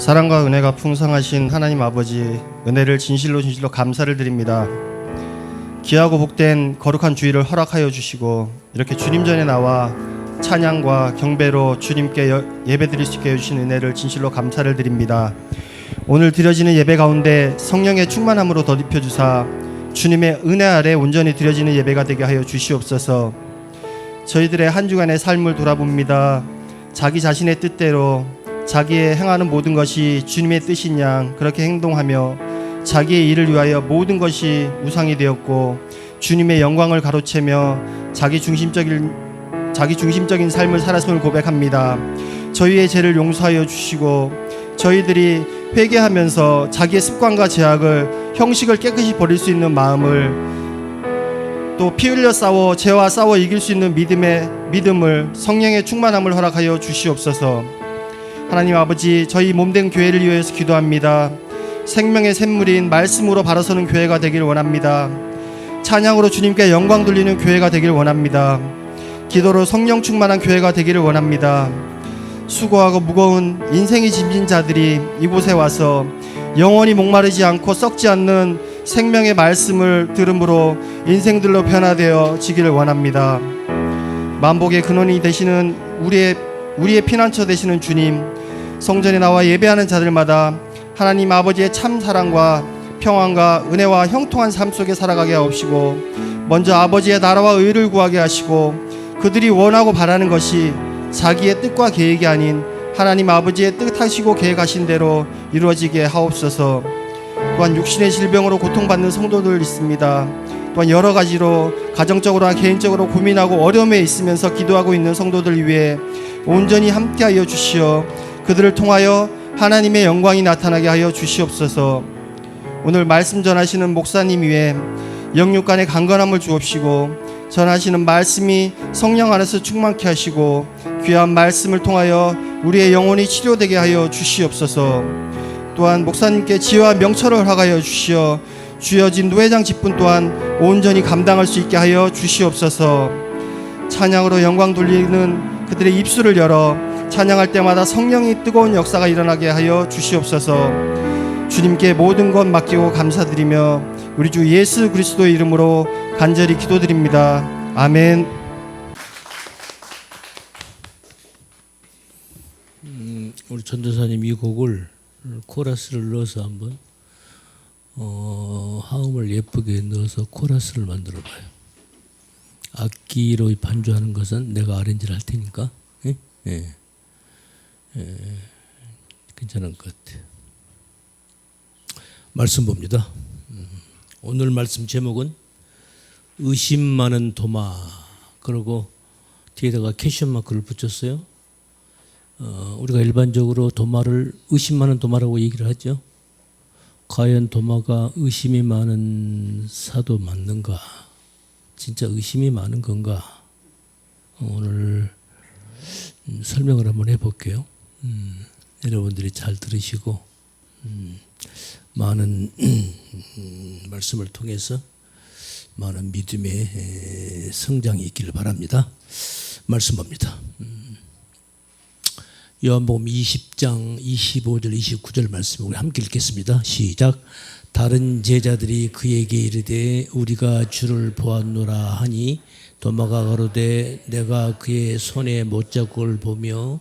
사랑과 은혜가 풍성하신 하나님 아버지, 은혜를 진실로 감사를 드립니다. 귀하고 복된 거룩한 주일을 허락하여 주시고 이렇게 주님 전에 나와 찬양과 경배로 주님께 예배드릴 수 있게 해주신 은혜를 진실로 감사를 드립니다. 오늘 드려지는 예배 가운데 성령의 충만함으로 덧입혀 주사 주님의 은혜 아래 온전히 드려지는 예배가 되게 하여 주시옵소서. 저희들의 한 주간의 삶을 돌아봅니다. 자기 자신의 뜻대로 자기의 행하는 모든 것이 주님의 뜻인 양 그렇게 행동하며 자기의 일을 위하여 모든 것이 우상이 되었고 주님의 영광을 가로채며 자기 중심적인 삶을 살았음을 고백합니다. 저희의 죄를 용서하여 주시고 저희들이 회개하면서 자기의 습관과 죄악을 형식을 깨끗이 버릴 수 있는 마음을 또 피 흘려 싸워 죄와 싸워 이길 수 있는 믿음을 성령의 충만함을 허락하여 주시옵소서. 하나님 아버지, 저희 몸된 교회를 위해서 기도합니다. 생명의 샘물인 말씀으로 바라서는 교회가 되길 원합니다. 찬양으로 주님께 영광 돌리는 교회가 되길 원합니다. 기도로 성령 충만한 교회가 되기를 원합니다. 수고하고 무거운 인생이 짐진 자들이 이곳에 와서 영원히 목마르지 않고 썩지 않는 생명의 말씀을 들음으로 인생들로 변화되어 지기를 원합니다. 만복의 근원이 되시는 우리의 피난처 되시는 주님, 성전에 나와 예배하는 자들마다 하나님 아버지의 참 사랑과 평안과 은혜와 형통한 삶 속에 살아가게 하옵시고 먼저 아버지의 나라와 의를 구하게 하시고 그들이 원하고 바라는 것이 자기의 뜻과 계획이 아닌 하나님 아버지의 뜻하시고 계획하신 대로 이루어지게 하옵소서. 또한 육신의 질병으로 고통받는 성도들 있습니다. 또한 여러 가지로 가정적으로나 개인적으로 고민하고 어려움에 있으면서 기도하고 있는 성도들 위해 온전히 함께하여 주시어 그들을 통하여 하나님의 영광이 나타나게 하여 주시옵소서. 오늘 말씀 전하시는 목사님 위에 영육간의 강건함을 주옵시고 전하시는 말씀이 성령 안에서 충만케 하시고 귀한 말씀을 통하여 우리의 영혼이 치료되게 하여 주시옵소서. 또한 목사님께 지혜와 명철을 허락하여 주시어 주어진 노회장 직분 또한 온전히 감당할 수 있게 하여 주시옵소서. 찬양으로 영광 돌리는 그들의 입술을 열어 찬양할 때마다 성령이 뜨거운 역사가 일어나게 하여 주시옵소서. 주님께 모든 것 맡기고 감사드리며 우리 주 예수 그리스도의 이름으로 간절히 기도드립니다. 아멘. 우리 전도사님 이 곡을 코러스를 넣어서 한번 화음을 예쁘게 넣어서 코러스를 만들어 봐요. 악기로 반주하는 것은 내가 아렌지를 할 테니까 괜찮은 것 같아요. 말씀 봅니다. 오늘 말씀 제목은 의심 많은 도마, 그리고 뒤에다가 캐션 마크를 붙였어요. 우리가 일반적으로 도마를 의심 많은 도마라고 얘기를 하죠. 과연 도마가 의심이 많은 사도 맞는가? 진짜 의심이 많은 건가? 오늘 설명을 한번 해볼게요. 여러분들이 잘 들으시고 많은 말씀을 통해서 많은 믿음의 성장이 있기를 바랍니다. 말씀 봅니다. 요한복음 20장 25절 29절 말씀 우리 함께 읽겠습니다. 시작. 다른 제자들이 그에게 이르되 우리가 주를 보았노라 하니 도마가 가로되 내가 그의 손에 못자국을 보며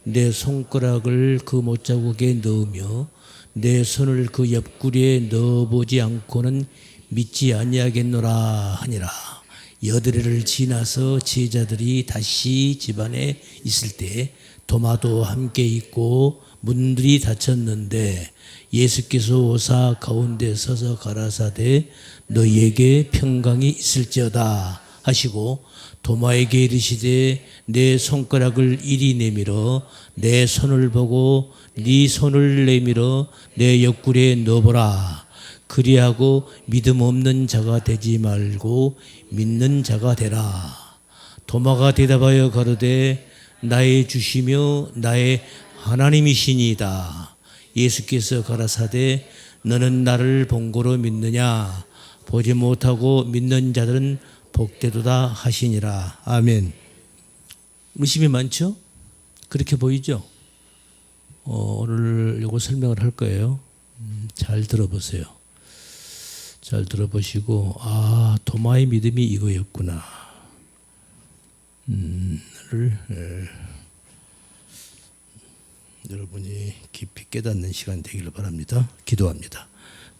내 손가락을 그 못자국에 넣으며 내 손을 그 옆구리에 넣어보지 않고는 믿지 아니하겠노라 하니라. 여드레를 지나서 제자들이 다시 집안에 있을 때 도마도 함께 있고 문들이 닫혔는데 예수께서 오사 가운데 서서 가라사대 너희에게 평강이 있을지어다 하시고 도마에게 이르시되 내 손가락을 이리 내밀어 내 손을 보고 네 손을 내밀어 내 옆구리에 넣어보라. 그리하고 믿음 없는 자가 되지 말고 믿는 자가 되라. 도마가 대답하여 가로되 나의 주시며 나의 하나님이시니이다. 예수께서 가라사대 너는 나를 본고로 믿느냐? 보지 못하고 믿는 자들은 복되도다 하시니라. 아멘. 의심이 많죠? 그렇게 보이죠? 오늘 요거 설명을 할 거예요. 잘 들어보세요. 잘 들어보시고 도마의 믿음이 이거였구나. 여러분이 깊이 깨닫는 시간 되기를 바랍니다. 기도합니다.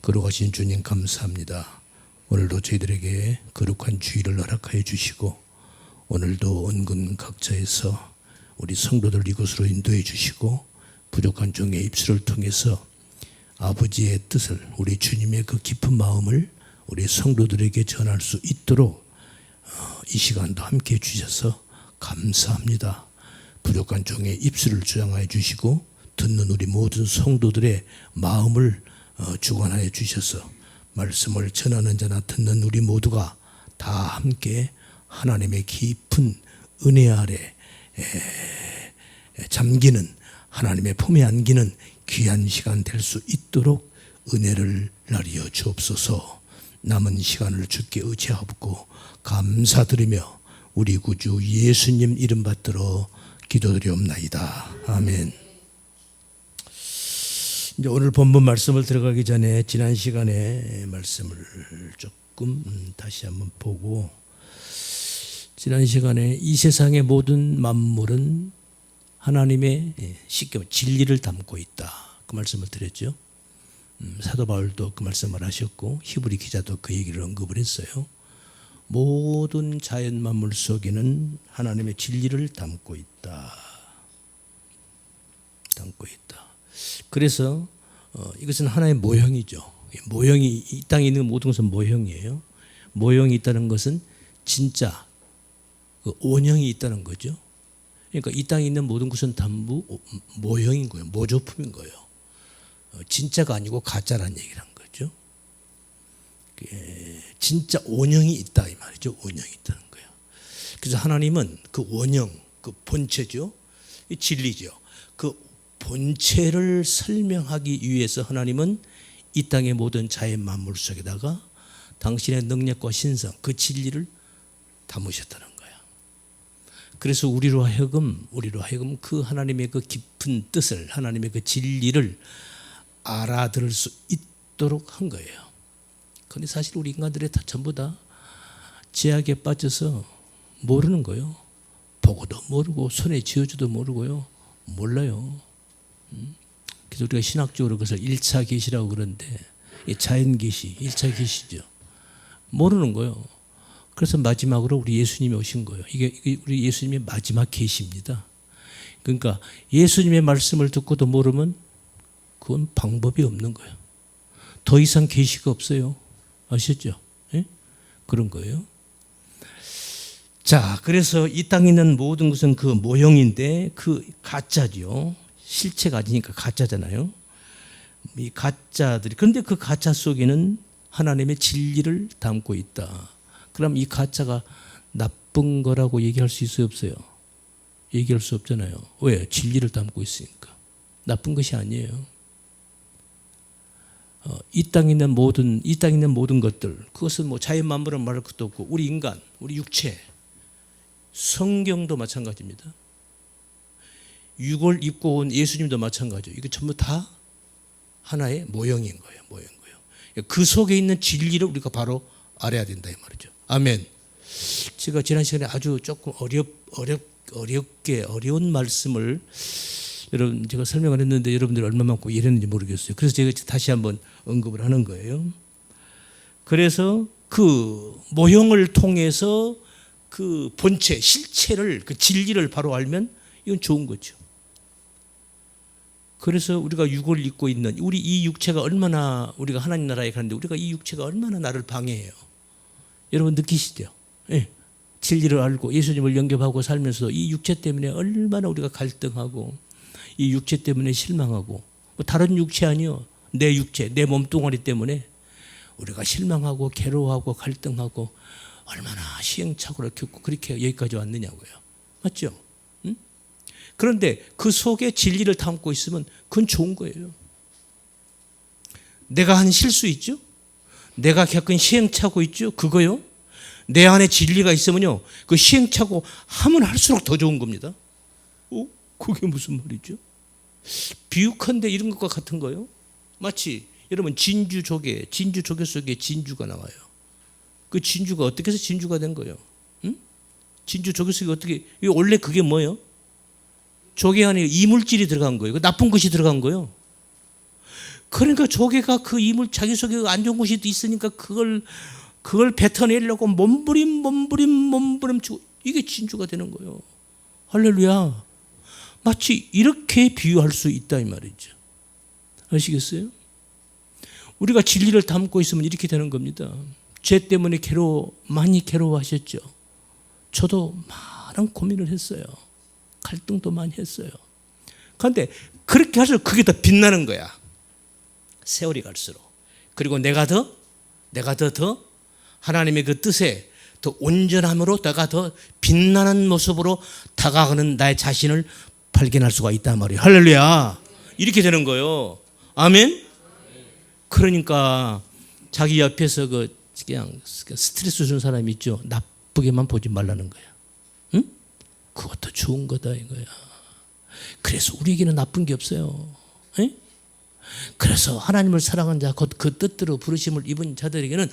거룩하신 주님 감사합니다. 오늘도 저희들에게 거룩한 주일을 허락하여 주시고 오늘도 은근 각처에서 우리 성도들 이곳으로 인도해 주시고 부족한 종의 입술을 통해서 아버지의 뜻을 우리 주님의 그 깊은 마음을 우리 성도들에게 전할 수 있도록 이 시간도 함께해 주셔서 감사합니다. 부족한 종의 입술을 주장하여 주시고 듣는 우리 모든 성도들의 마음을 주관하여 주셔서 말씀을 전하는 자나 듣는 우리 모두가 다 함께 하나님의 깊은 은혜 아래 잠기는 하나님의 품에 안기는 귀한 시간 될 수 있도록 은혜를 나리어 주옵소서. 남은 시간을 주께 의지하고 감사드리며 우리 구주 예수님 이름 받들어 기도드리옵나이다. 아멘. 이제 오늘 본문 말씀을 들어가기 전에 지난 시간에 말씀을 조금 다시 한번 보고, 지난 시간에 이 세상의 모든 만물은 하나님의 쉽게 말해 진리를 담고 있다, 그 말씀을 드렸죠. 사도 바울도 그 말씀을 하셨고 히브리 기자도 그 얘기를 언급을 했어요. 모든 자연 만물 속에는 하나님의 진리를 담고 있다. 담고 있다. 그래서 이것은 하나의 모형이죠. 모형이, 이 땅에 있는 모든 것은 모형이에요. 모형이 있다는 것은 진짜 그 원형이 있다는 거죠. 그러니까 이 땅에 있는 모든 것은 전부 모형인 거예요. 모조품인 거예요. 진짜가 아니고 가짜라는 얘기를 한 거죠. 진짜 원형이 있다 이 말이죠. 원형이 있다는 거예요. 그래서 하나님은 그 원형, 그 본체죠. 이 진리죠. 그 본체를 설명하기 위해서 하나님은 이 땅의 모든 자연 만물 속에다가 당신의 능력과 신성, 그 진리를 담으셨다는 거예요. 그래서 우리로 하여금 그 하나님의 그 깊은 뜻을, 하나님의 그 진리를 알아들을 수 있도록 한 거예요. 그런데 사실 우리 인간들이 다 전부 다 죄악에 빠져서 모르는 거예요. 보고도 모르고 손에 쥐어줘도 모르고요. 몰라요. 그래서 우리가 신학적으로 그것을 1차 계시라고 그러는데 자연 계시, 1차 계시죠. 모르는 거예요. 그래서 마지막으로 우리 예수님이 오신 거예요. 이게 우리 예수님의 마지막 계시입니다. 그러니까 예수님의 말씀을 듣고도 모르면 그건 방법이 없는 거예요. 더 이상 계시가 없어요. 아시죠? 예? 그런 거예요. 자, 그래서 이 땅에 있는 모든 것은 그 모형인데 그 가짜죠. 실체가 아니니까 가짜잖아요. 이 가짜들이, 그런데 그 가짜 속에는 하나님의 진리를 담고 있다. 그럼 이 가짜가 나쁜 거라고 얘기할 수 있어요, 없어요? 얘기할 수 없잖아요. 왜? 진리를 담고 있으니까. 나쁜 것이 아니에요. 이 땅에 있는 모든 것들, 그것은 뭐 자연 만물은 말할 것도 없고 우리 인간, 우리 육체, 성경도 마찬가지입니다. 육을 입고 온 예수님도 마찬가지예요. 이게 전부 다 하나의 모형인 거예요. 그 속에 있는 진리를 우리가 바로 알아야 된다 이 말이죠. 아멘. 제가 지난 시간에 아주 조금 어려운 말씀을 여러분 제가 설명을 했는데 여러분들이 얼마만큼 이해했는지 모르겠어요. 그래서 제가 다시 한번 언급을 하는 거예요. 그래서 그 모형을 통해서 그 본체, 실체를, 그 진리를 바로 알면 이건 좋은 거죠. 그래서 우리가 육을 입고 있는 우리 이 육체가 얼마나, 우리가 하나님 나라에 가는데 우리가 이 육체가 얼마나 나를 방해해요. 여러분 느끼시죠? 예. 진리를 알고 예수님을 영접하고 살면서 이 육체 때문에 얼마나 우리가 갈등하고 이 육체 때문에 실망하고, 뭐 다른 육체 아니요, 내 육체, 내 몸뚱아리 때문에 우리가 실망하고 괴로워하고 갈등하고 얼마나 시행착오를 겪고 그렇게 여기까지 왔느냐고요. 맞죠? 응? 그런데 그 속에 진리를 담고 있으면 그건 좋은 거예요. 내가 한 실수 있죠? 내가 겪은 시행착오 있죠? 그거요? 내 안에 진리가 있으면요, 그 시행착오 하면 할수록 더 좋은 겁니다. 그게 무슨 말이죠? 비유컨대 이런 것과 같은 거요. 마치 여러분 진주 조개 속에 진주가 나와요. 그 진주가 어떻게 해서 진주가 된 거예요? 응? 진주 조개 속에 어떻게, 원래 그게 뭐예요? 조개 안에 이물질이 들어간 거예요. 나쁜 것이 들어간 거예요. 그러니까 조개가 그 이물, 자기 속에 안 좋은 것이 있으니까 그걸 뱉어내려고 몸부림 치고, 이게 진주가 되는 거예요. 할렐루야. 마치 이렇게 비유할 수 있다 이 말이죠. 아시겠어요? 우리가 진리를 담고 있으면 이렇게 되는 겁니다. 죄 때문에 많이 괴로워하셨죠. 저도 많은 고민을 했어요. 갈등도 많이 했어요. 그런데 그렇게 할수록 그게 더 빛나는 거야. 세월이 갈수록. 그리고 내가 더 하나님의 그 뜻에 더 온전함으로 내가 더 빛나는 모습으로 다가가는 나의 자신을 발견할 수가 있단 말이에요. 할렐루야. 이렇게 되는 거예요. 아멘. 그러니까 자기 옆에서 그냥 스트레스 주는 사람이 있죠. 나쁘게만 보지 말라는 거야. 응? 그것도 좋은 거다 이거야. 그래서 우리에게는 나쁜 게 없어요. 응? 그래서 하나님을 사랑하는 자, 곧 그 뜻대로 부르심을 입은 자들에게는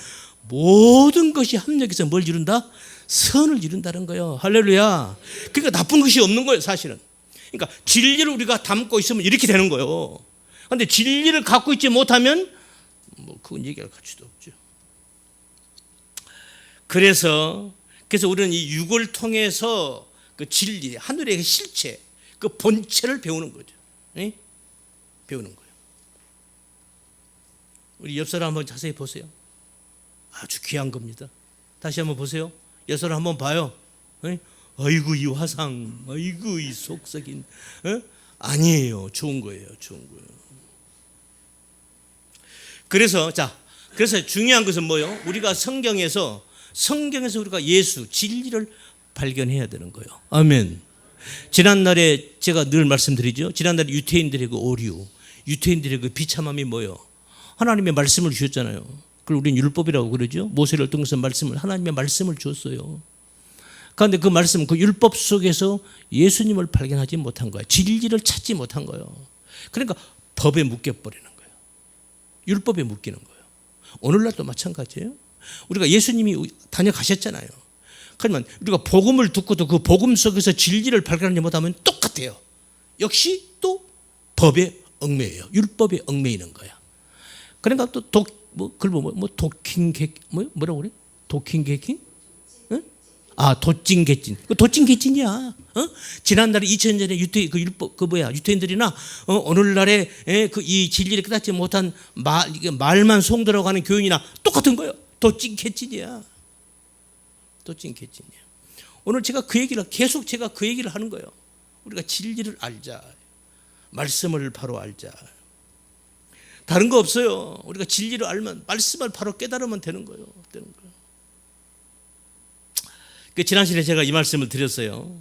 모든 것이 합력해서 뭘 이룬다? 선을 이룬다는 거예요. 할렐루야. 그러니까 나쁜 것이 없는 거예요, 사실은. 그러니까 진리를 우리가 담고 있으면 이렇게 되는 거예요. 그런데 진리를 갖고 있지 못하면 그건 얘기할 가치도 없죠. 그래서 우리는 이 육을 통해서 그 진리, 하늘의 실체, 그 본체를 배우는 거죠. 네? 배우는 거예요. 우리 옆 사람 한번 자세히 보세요. 아주 귀한 겁니다. 다시 한번 보세요. 옆 사람 한번 봐요. 네? 아이고 이 화상, 아이고 이 속삭인. 네? 아니에요. 좋은 거예요. 좋은 거예요. 그래서 중요한 것은 뭐예요? 우리가 성경에서 우리가 예수, 진리를 발견해야 되는 거예요. 아멘. 지난날에 제가 늘 말씀드리죠. 지난날에 유태인들의 그 오류, 유태인들의 그 비참함이 뭐예요? 하나님의 말씀을 주셨잖아요. 그걸 우리는 율법이라고 그러죠. 모세를 통해서 하나님의 말씀을 주었어요. 그런데 그 말씀, 그 율법 속에서 예수님을 발견하지 못한 거예요. 진리를 찾지 못한 거예요. 그러니까 법에 묶여버리는 거예요. 율법에 묶이는 거예요. 오늘날도 마찬가지예요. 우리가 예수님이 다녀가셨잖아요. 그러면 우리가 복음을 듣고도 그 복음 속에서 진리를 발견하지 못하면 똑같아요. 역시 또 법에 얽매여요. 율법에 얽매이는 거야. 그러니까 또 뭐라고 그래? 도킹개킹? 응? 아, 도찐개찐. 그 도찐개찐이야. 어? 지난달에 2000년 전에 유태인들이나 오늘날에 이 진리를 깨닫지 못한 말만 송들어가고 하는 교인이나 똑같은 거예요. 도찐개찐이야. 도찐개찐이야. 오늘 제가 그 얘기를 하는 거예요. 우리가 진리를 알자. 말씀을 바로 알자. 다른 거 없어요. 우리가 진리를 알면 말씀을 바로 깨달으면 되는 거예요. 지난 시간에 제가 이 말씀을 드렸어요.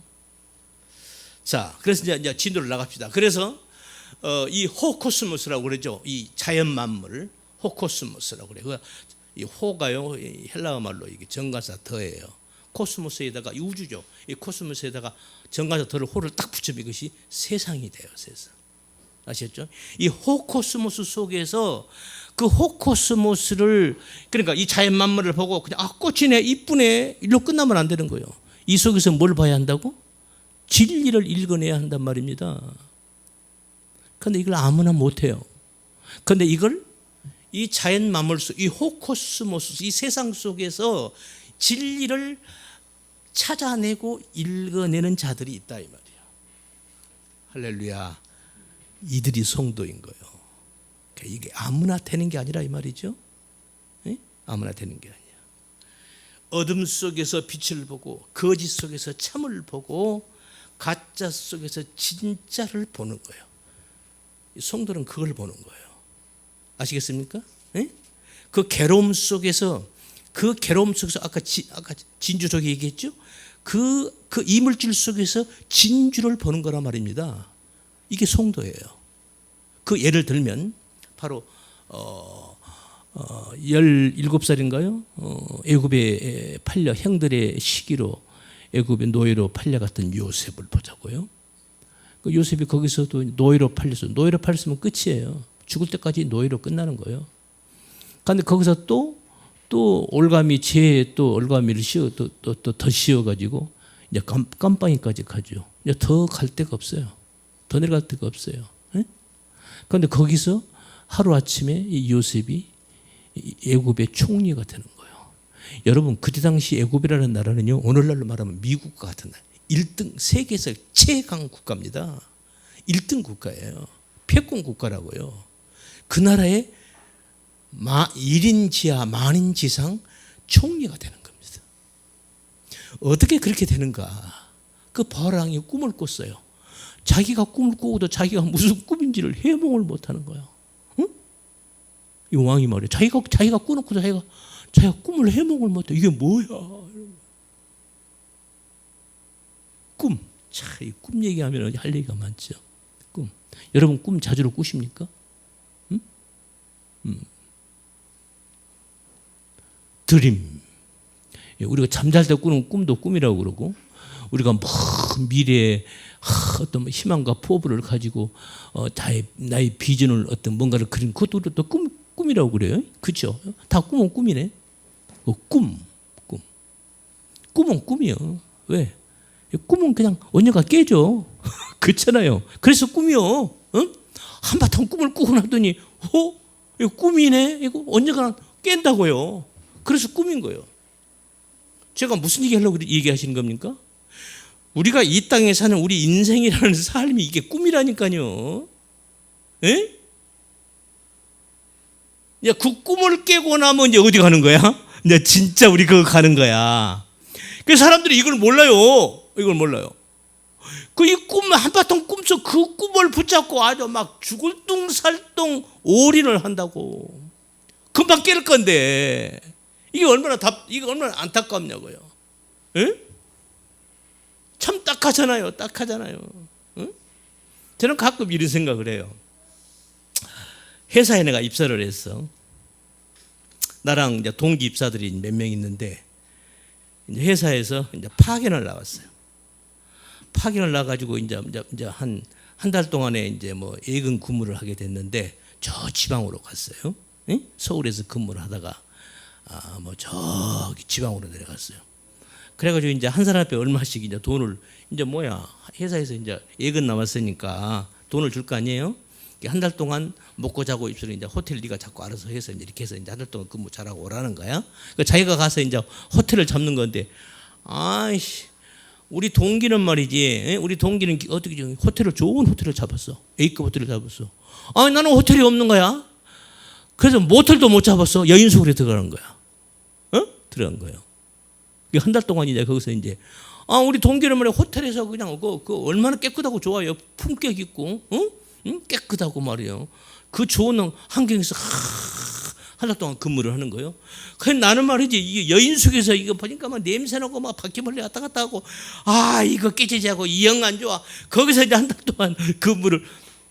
자, 그래서 이제 진도를 나갑시다. 그래서 이 호코스모스라고 그러죠. 이 자연 만물 호코스모스라고 그래요. 이 호가요 헬라어 말로 이게 정관사 더예요. 코스모스에다가 이 우주죠. 이 코스모스에다가 정관사 더를 호를 딱 붙이면 이것이 세상이 돼요. 세상. 아시겠죠? 이 호코스모스 속에서 그 호코스모스를, 그러니까 이 자연 만물을 보고 그냥 꽃이네, 이쁘네, 일로 끝나면 안 되는 거예요. 이 속에서 뭘 봐야 한다고? 진리를 읽어내야 한단 말입니다. 그런데 이걸 아무나 못해요. 그런데 이걸 이 자연 만물 속, 이 호코스모스, 이 세상 속에서 진리를 찾아내고 읽어내는 자들이 있다 이 말이에요. 할렐루야. 이들이 성도인 거예요. 이게 아무나 되는 게 아니라 이 말이죠. 네? 아무나 되는 게 아니야. 어둠 속에서 빛을 보고 거짓 속에서 참을 보고 가짜 속에서 진짜를 보는 거예요. 성도는 그걸 보는 거예요. 아시겠습니까? 네? 그 괴로움 속에서 아까 진주족이 얘기했죠. 그 이물질 속에서 진주를 보는 거란 말입니다. 이게 성도예요. 그 예를 들면 바로 17살인가요? 애굽에 팔려 형들의 시기로 애굽의 노예로 팔려갔던 요셉을 보자고요. 그 요셉이 거기서도 노예로 팔렸어. 노예로 팔렸으면 끝이에요. 죽을 때까지 노예로 끝나는 거예요. 그런데 거기서 또 올가미 죄에 또 올가미를 씌워 또 더 씌워가지고 이제 깜빵이까지 가죠. 이제 더 갈 데가 없어요. 더 내려갈 데가 없어요. 그런데 거기서 하루 아침에 이 요셉이 애굽의 총리가 되는 거예요. 여러분 그때 당시 애굽이라는 나라는요 오늘날로 말하면 미국과 같은 나라. 1등 세계에서 최강 국가입니다. 1등 국가예요. 패권 국가라고요. 그 나라의 1인 지하 만인 지상 총리가 되는 겁니다. 어떻게 그렇게 되는가? 그 바로왕이 꿈을 꿨어요. 자기가 꿈을 꾸고도 자기가 무슨 꿈인지를 해몽을 못하는 거야. 응? 이 왕이 말이야. 자기가 꾸놓고 자기가 꿈을 해몽을 못해. 이게 뭐야? 꿈. 자, 이 꿈 얘기하면 할 얘기가 많죠. 꿈. 여러분 꿈 자주로 꾸십니까? 응? 드림. 우리가 잠잘 때 꾸는 꿈도 꿈이라고 그러고, 우리가 먼 미래에 어떤 희망과 포부를 가지고 나의 비전을 어떤 뭔가를 그린 그것도 또 꿈이라고 그래요. 그렇죠? 다 꿈은 꿈이네. 꿈은 꿈이요. 왜? 꿈은 그냥 언젠가 깨져. 그렇잖아요. 그래서 꿈이요. 응? 한바탕 꿈을 꾸고 나더니 이거 꿈이네. 이거 언젠가 깬다고요. 그래서 꿈인 거예요. 제가 무슨 얘기하려고 얘기하시는 겁니까? 우리가 이 땅에 사는 우리 인생이라는 삶이 이게 꿈이라니까요. 에? 야, 그 꿈을 깨고 나면 이제 어디 가는 거야? 이제 진짜 우리 그거 가는 거야. 그 사람들이 이걸 몰라요. 이걸 몰라요. 그 이 꿈 한바탕 꿈속 그 꿈을 붙잡고 아주 막 죽을 둥살둥 올인을 한다고. 금방 깰 건데 이게 얼마나 안타깝냐고요. 에? 참 딱하잖아요. 응? 저는 가끔 이런 생각을 해요. 회사에 내가 입사를 했어. 나랑 이제 동기 입사들이 몇 명 있는데 이제 회사에서 이제 파견을 나왔어요. 파견을 나가지고 이제 한 달 동안에 이제 뭐 예근 근무를 하게 됐는데 저 지방으로 갔어요. 응? 서울에서 근무를 하다가 뭐 저기 지방으로 내려갔어요. 그래가지고 이제 한 사람 앞에 얼마씩 이제 돈을 이제 회사에서 이제 예근 남았으니까 돈을 줄 거 아니에요? 한 달 동안 먹고 자고 입술을 이제 호텔 네가 자꾸 알아서 해서 이제 이렇게 해서 이제 한 달 동안 근무 잘하고 오라는 거야. 그러니까 자기가 가서 이제 호텔을 잡는 건데, 아이씨, 우리 동기는 말이지, 우리 동기는 어떻게 호텔을 좋은 호텔을 잡았어, A급 호텔을 잡았어. 아니 나는 호텔이 없는 거야. 그래서 모텔도 못 잡았어. 여인숙으로 들어가는 거야. 들어간 거예요. 한 달 동안 이제 거기서 이제 우리 동기는 말이야 호텔에서 그냥 그 얼마나 깨끗하고 좋아요. 품격 있고, 깨끗하고 말이에요. 그 좋은 환경에서 한 달 동안 근무를 하는 거예요. 그래서 나는 말이지 이게 여인숙에서 이거 보니까 막 냄새나고 막 바퀴벌레 왔다 갔다 하고 이거 깨지자고 이 영 안 좋아. 거기서 이제 한 달 동안 근무를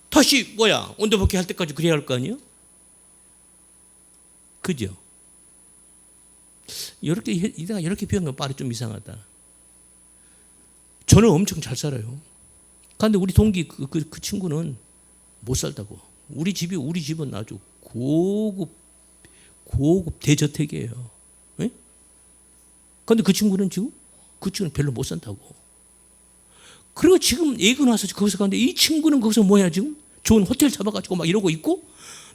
다시 온도복귀 할 때까지 그래야 할 거 아니에요? 그죠? 이렇게 표현하면 말이 좀 이상하다. 저는 엄청 잘 살아요. 그런데 우리 동기 그 친구는 못 살다고. 우리 집은 아주 고급 대저택이에요. 그런데 그 친구는 별로 못 산다고. 그리고 지금 예근 와서 거기서 가는데 이 친구는 거기서 지금 좋은 호텔 잡아가지고 막 이러고 있고,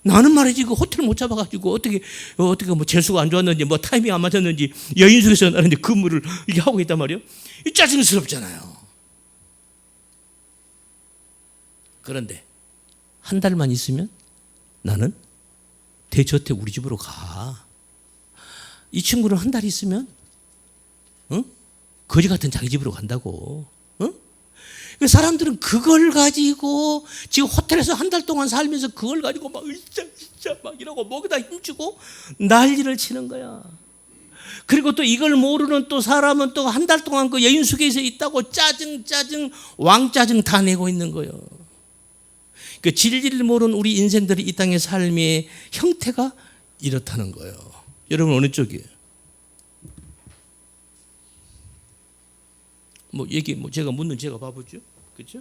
나는 말이지 그 호텔 못 잡아가지고 어떻게 뭐 재수가 안 좋았는지 뭐 타이밍 안 맞았는지 여인숙에서 나는 이제 근무를 이렇게 하고 있단 말이에요. 이 짜증스럽잖아요. 그런데 한 달만 있으면 나는 대저택 우리 집으로 가. 이 친구는 한 달 있으면 거지 같은 자기 집으로 간다고. 사람들은 그걸 가지고 지금 호텔에서 한 달 동안 살면서 그걸 가지고 막 진짜 막 이러고 목에다 힘주고 난리를 치는 거야. 그리고 또 이걸 모르는 또 사람은 또 한 달 동안 그 여인숙에서 있다고 짜증 왕짜증 다 내고 있는 거예요. 그 진리를 모르는 우리 인생들이 이 땅의 삶의 형태가 이렇다는 거예요. 여러분 어느 쪽이에요? 제가 묻는 제가 바보죠, 그렇죠?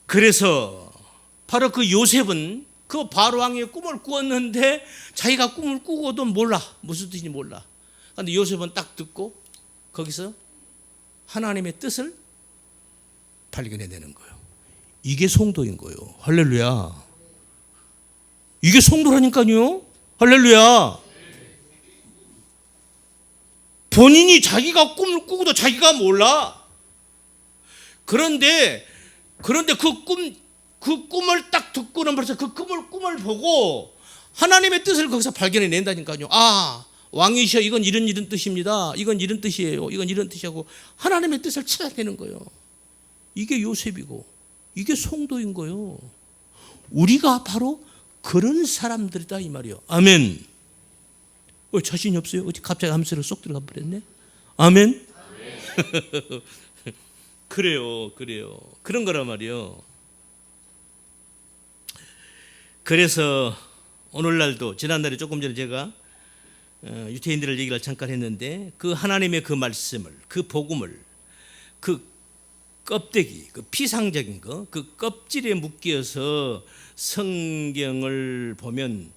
그래서 바로 그 요셉은 그 바로 왕의 꿈을 꾸었는데 자기가 꿈을 꾸고도 몰라. 무슨 뜻인지 몰라. 그런데 요셉은 딱 듣고 거기서 하나님의 뜻을 발견해내는 거예요. 이게 성도인 거예요. 할렐루야. 이게 성도라니까요. 할렐루야. 본인이 자기가 꿈을 꾸고도 자기가 몰라. 그런데 그 꿈을 딱 듣고는 벌써 그 꿈을 보고 하나님의 뜻을 거기서 발견해 낸다니까요. 아, 왕이시여, 이건 이런 뜻입니다. 이건 이런 뜻이에요. 이건 이런 뜻이고 하나님의 뜻을 찾아내는 거예요. 이게 요셉이고 이게 성도인 거예요. 우리가 바로 그런 사람들이다 이 말이에요. 아멘. 자신이 없어요? 어디 갑자기 암세로 쏙 들어가 버렸네. 아멘. 그래요. 그런 거란 말이에요. 그래서 오늘날도 지난날에 조금 전에 제가 유태인들을 얘기를 잠깐 했는데 그 하나님의 그 말씀을, 그 복음을, 그 껍데기, 그 피상적인 거, 그 껍질에 묶여서 성경을 보면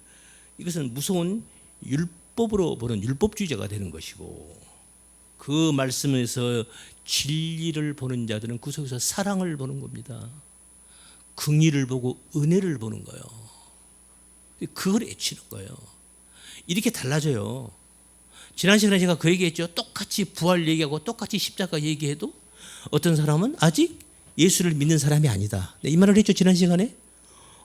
이것은 무서운 율법으로 보는 율법주의자가 되는 것이고, 그 말씀에서 진리를 보는 자들은 그 속에서 사랑을 보는 겁니다. 긍의를 보고 은혜를 보는 거예요. 그걸 애치는 거예요. 이렇게 달라져요. 지난 시간에 제가 그 얘기했죠. 똑같이 부활 얘기하고 똑같이 십자가 얘기해도 어떤 사람은 아직 예수를 믿는 사람이 아니다. 이 말을 했죠, 지난 시간에.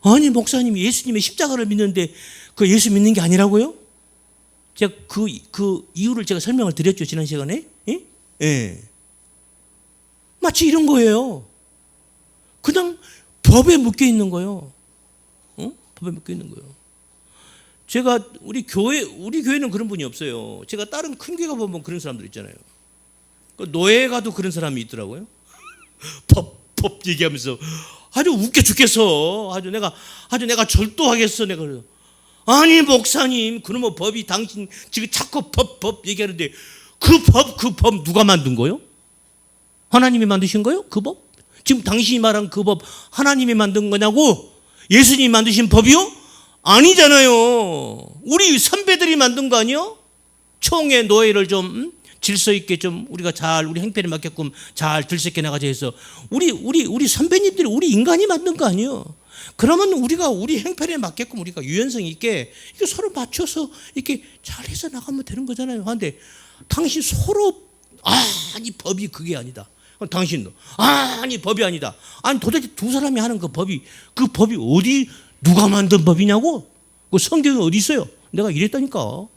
아니, 목사님이 예수님의 십자가를 믿는데 그 예수 믿는 게 아니라고요? 제가 그 이유를 제가 설명을 드렸죠, 지난 시간에. 예. 마치 이런 거예요. 그냥 법에 묶여 있는 거예요. 법에 묶여 있는 거예요. 제가 우리 교회는 그런 분이 없어요. 제가 다른 큰 교회 가보면 그런 사람들 있잖아요. 노예 가도 그런 사람이 있더라고요. 법 얘기하면서 아주 웃겨 죽겠어. 아주 내가 절도하겠어. 내가 아니 목사님, 그러면 법이 당신 지금 자꾸 법 얘기하는데 그 법 누가 만든 거요? 하나님이 만드신 거요? 그 법? 지금 당신이 말한 그 법 하나님이 만든 거냐고? 예수님이 만드신 법이요? 아니잖아요. 우리 선배들이 만든 거 아니요? 총의 노예를 좀 질서 있게 좀 우리가 잘 우리 행편에 맞게끔 잘 들썩게 나가자 해서 우리 선배님들이 우리 인간이 만든 거 아니에요. 그러면 우리가 우리 행편에 맞게끔 우리가 유연성 있게 이게 서로 맞춰서 이렇게 잘 해서 나가면 되는 거잖아요. 그런데 당신 서로 아니 법이 그게 아니다. 당신도 아니 법이 아니다. 아니 도대체 두 사람이 하는 그 법이 어디 누가 만든 법이냐고? 그 성경이 어디 있어요? 내가 이랬다니까.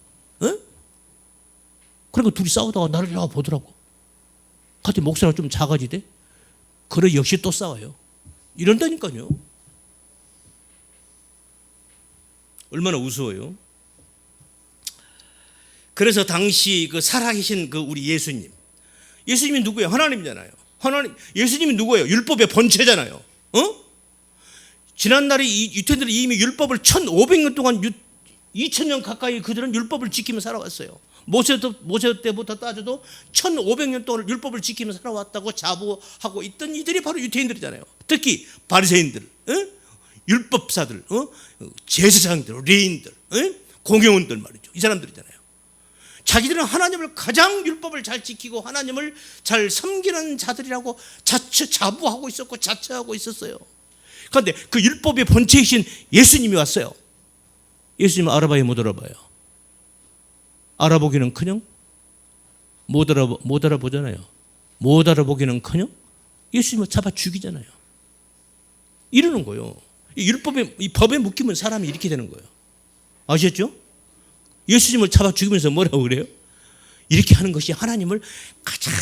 그러니까 둘이 싸우다가 나를 보더라고. 갑자기 목소리가 좀 작아지대. 그래 역시 또 싸워요. 이런다니까요. 얼마나 우스워요. 그래서 당시 그 살아계신 그 우리 예수님이 누구예요? 하나님이잖아요. 예수님이 누구예요? 율법의 본체잖아요. 지난날에 이 유태인들이 이미 율법을 1500년 동안 2000년 가까이 그들은 율법을 지키며 살아왔어요. 모세 때부터 따져도 1500년 동안 율법을 지키며 살아왔다고 자부하고 있던 이들이 바로 유태인들이잖아요. 특히 바리새인들, 율법사들, 제사장들, 레인들, 공회원들 말이죠. 이 사람들이잖아요. 자기들은 하나님을 가장 율법을 잘 지키고 하나님을 잘 섬기는 자들이라고 자부하고 있었고 자처하고 있었어요. 그런데 그 율법의 본체이신 예수님이 왔어요. 예수님 알아봐요, 못 알아봐요? 알아보기는커녕 못 알아보잖아요. 못 알아보기는커녕 예수님을 잡아 죽이잖아요. 이러는 거예요. 이 법에 묶이면 사람이 이렇게 되는 거예요. 아셨죠? 예수님을 잡아 죽이면서 뭐라고 그래요? 이렇게 하는 것이 하나님을 가장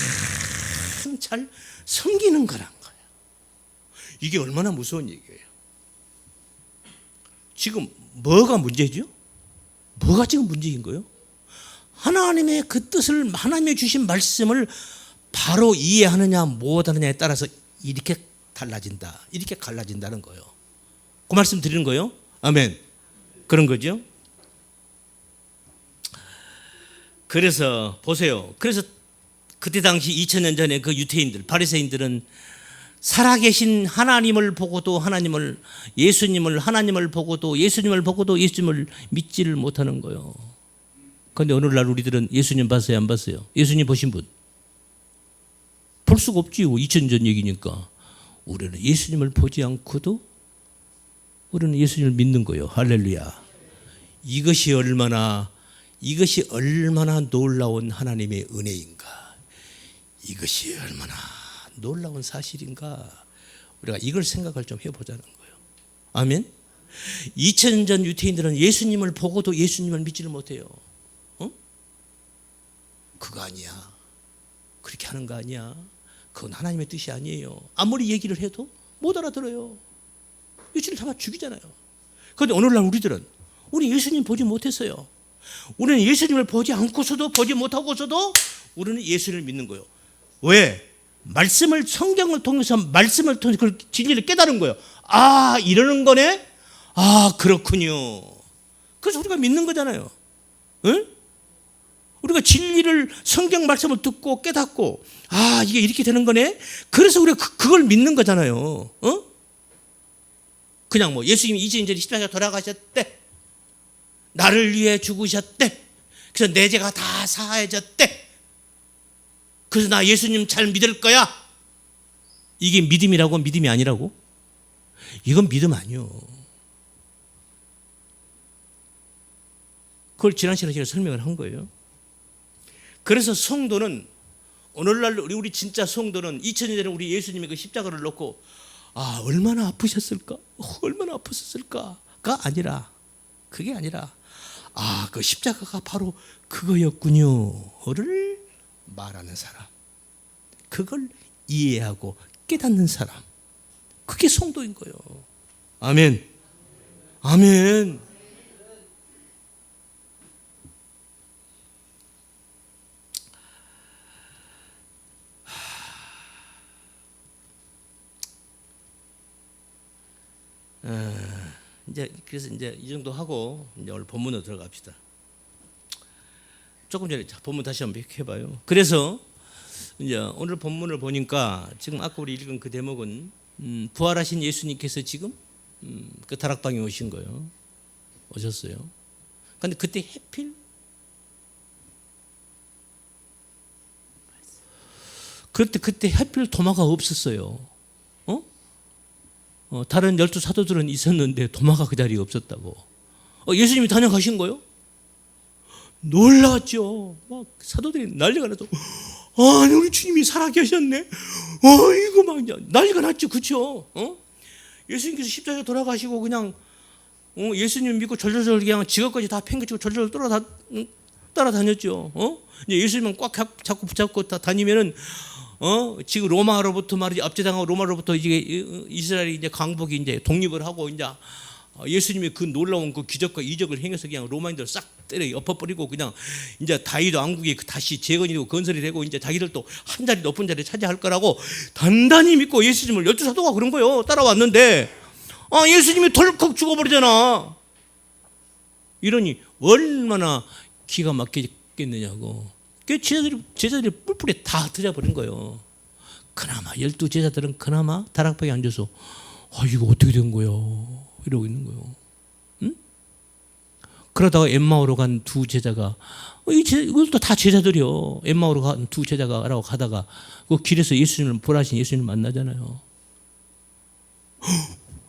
잘 섬기는 거란 거예요. 이게 얼마나 무서운 얘기예요. 지금 뭐가 문제죠? 뭐가 지금 문제인 거예요? 하나님의 그 뜻을, 하나님의 주신 말씀을 바로 이해하느냐 못하느냐에 따라서 이렇게 달라진다, 이렇게 갈라진다는 거예요. 그 말씀 드리는 거예요. 아멘. 그런 거죠. 그래서 보세요. 그래서 그때 당시 2000년 전에 그 유태인들, 바리새인들은 살아계신 하나님을 보고도 예수님을 보고도 예수님을 믿지를 못하는 거예요. 그런데 오늘날 우리들은 예수님 봤어요, 안 봤어요? 예수님 보신 분? 볼 수가 없지요. 2000년 전 얘기니까. 우리는 예수님을 보지 않고도 우리는 예수님을 믿는 거예요. 할렐루야. 이것이 얼마나 놀라운 하나님의 은혜인가. 이것이 얼마나 놀라운 사실인가. 우리가 이걸 생각을 좀 해보자는 거예요. 아멘. 2000년 전 유태인들은 예수님을 보고도 예수님을 믿지를 못해요. 그거 아니야. 그렇게 하는 거 아니야. 그건 하나님의 뜻이 아니에요. 아무리 얘기를 해도 못 알아들어요. 유치를 잡아 죽이잖아요. 그런데 오늘날 우리 예수님 보지 못했어요. 우리는 예수님을 보지 않고서도 보지 못하고서도 우리는 예수님을 믿는 거예요. 왜? 성경을 통해서 그 진리를 깨달은 거예요. 아, 이러는 거네? 아, 그렇군요. 그래서 우리가 믿는 거잖아요. 응? 우리가 진리를 성경 말씀을 듣고 깨닫고 아, 이게 이렇게 되는 거네? 그래서 우리가 그걸 믿는 거잖아요. 그냥 뭐 예수님이 이제 십자가에 돌아가셨대. 나를 위해 죽으셨대. 그래서 내 죄가 다 사해졌대. 그래서 나 예수님 잘 믿을 거야. 이게 믿음이라고? 믿음이 아니라고? 이건 믿음 아니요. 그걸 지난 시간에 제가 설명을 한 거예요. 그래서 성도는 오늘날 우리 진짜 성도는 2000년 전에 우리 예수님의 그 십자가를 놓고 아, 얼마나 아프셨을까? 얼마나 아팠었을까가 아니라 그게 아니라 아, 그 십자가가 바로 그거였군요를 말하는 사람, 그걸 이해하고 깨닫는 사람, 그게 성도인 거예요. 아멘. 아멘. 그래서 이제 이 정도 하고 이제 오늘 본문으로 들어갑시다. 조금 전에 본문 다시 한번 해봐요. 그래서 이제 오늘 본문을 보니까 지금 아까 우리 읽은 그 대목은 부활하신 예수님께서 지금 그 다락방에 오신 거예요. 오셨어요. 그런데 그때 해필 그때 해필 도마가 없었어요. 다른 12 사도들은 있었는데 도마가 그 자리에 없었다고. 예수님이 다녀가신 거예요? 놀랐죠. 막 사도들이 난리가 나서 아니 우리 주님이 살아계셨네. 이거 막 난리가 났죠. 그렇죠? 예수님께서 십자가에 돌아가시고 그냥 예수님 믿고 절절절 그냥 지갑까지 다 팽개치고 절절 따라다녔죠. 이제 예수님만 꽉 잡고 붙잡고 다니면은 지금 로마로부터 말이지 압제당하고 로마로부터 이제 이스라엘이 이제 강복이 이제 독립을 하고 이제 예수님이 그 놀라운 그 기적과 이적을 행해서 그냥 로마인들 싹 때려 엎어버리고 그냥 이제 다윗 왕국이 다시 재건이 되고 건설이 되고 이제 자기들도 한 자리 높은 자리에 차지할 거라고 단단히 믿고 예수님을 12사도가 그런 거예요. 따라왔는데 예수님이 덜컥 죽어버리잖아. 이러니 얼마나 기가 막히겠느냐고. 그 제자들이 뿔뿔이 다 흩어져버린 거예요. 그나마 12제자들은 그나마 다락방에 앉아서 이거 어떻게 된 거야 이러고 있는 거예요. 응? 그러다가 엠마오로 간 두 제자가 이것도 다 제자들이요. 엠마오로 간 두 제자가라고 가다가 그 길에서 부활하신 예수님을 만나잖아요.